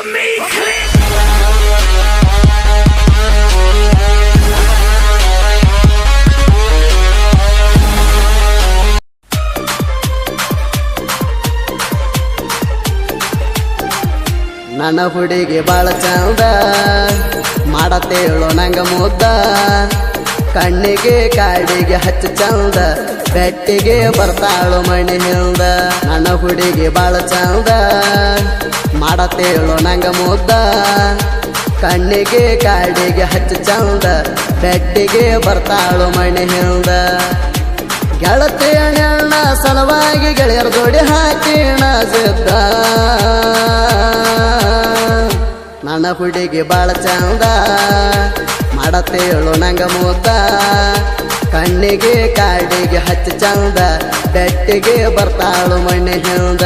me click. ನನ್ನ ಹುಡುಗಿ ಬಾಳ ಚಂದ ಮಾಡತೇಳು ನಂಗ ಮುದ್ದ ಕಣ್ಣಿಗೆ ಕಾಡಿಗೆ ಹಚ್ಚ ಚಂದ ಬೆಟ್ಟಿಗೆ ಬರ್ತಾಳು ಮಣಿ ಹಿಂದ ನನ್ನ ಹುಡುಗಿ ಬಾಳ ಚಂದ ಮಾಡತೇಳು ನಂಗ ಮುದ್ದ ಕಣ್ಣಿಗೆ ಕಾಡಿಗೆ ಹಚ್ಚ ಚಂದ ಬೆಟ್ಟಿಗೆ ಬರ್ತಾಳು ಮಣಿ ಹಿಂದ ಗೆಳತಿಯ ನೆಣ್ಣ ಸಲವಾಗಿ ಗೆಳೆಯರ ಜೋಡಿ ಹಾಕಿಣ ಸಿದ್ದ ನನ್ನ ಹುಡುಗಿ ಬಾಳ ಚಂದ ಮಾಡತೇಳು ನಂಗ ಮುದ್ದ ಕಣ್ಣಿಗೆ ಕಾಡಿಗೆ ಹಚ್ಚ ಚಂದ ಬೆಟ್ಟಿಗೆ ಬರ್ತಾಳು ಮಣ್ಣಿ ಹಿಂದ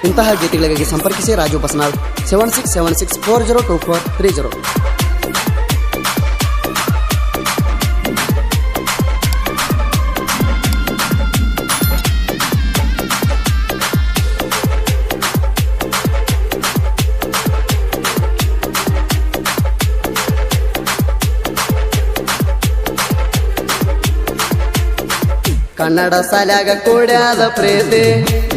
ಇಂತಹ ಗೀತೆಗಳಿಗಾಗಿ ಸಂಪರ್ಕಿಸಿ ರಾಜು ಬಸನಾಳ್ 7676402430. ಕನ್ನಡ ಸಾಲ್ಯಾಗ ಕೂಡ್ಯಾದ ಪ್ರೀತಿ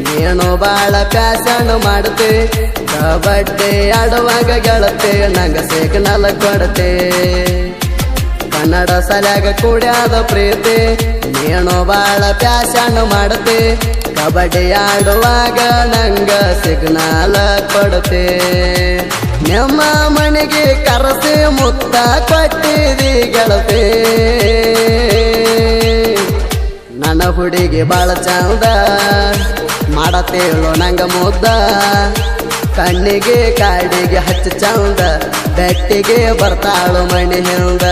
ನೀನು ಬಾಳ ಪ್ಯಾಸಣ ಮಾಡುತ್ತೆ ಕಬಡ್ಡಿ ಆಡುವಾಗ ಗೆಳತೆ ನಂಗ ಸಿಗ್ನಲ್ ಕೊಡತೆ ಕನ್ನಡ ಸಾಲ್ಯಾಗ ಕೂಡ್ಯಾದ ಪ್ರೀತಿ ನೀನು ಬಾಳ ಪ್ಯಾಸಣ ಮಾಡುತ್ತೆ ಕಬಡ್ಡಿ ಆಡುವಾಗ ನಂಗ ಸಿಗ್ನಲ್ ಕೊಡತೆ ನಿಮ್ಮ ಮನೆಗೆ ಕರೆಸಿ ಮುತ್ತ ಕೊಟ್ಟಿದಿ ಗೆಳತೆ ನನ್ನ ಹುಡುಗಿ ಬಾಳ ಚಂದ ಮಾಡತೇಳು ನಂಗ ಮುದ್ದ ಕಣ್ಣಿಗೆ ಕಾಡಿಗೆ ಹಚ್ಚ ಚಂದ ಬೆಟ್ಟಿಗೆ ಬರ್ತಾಳು ಮಣಿ ಹಿಂದ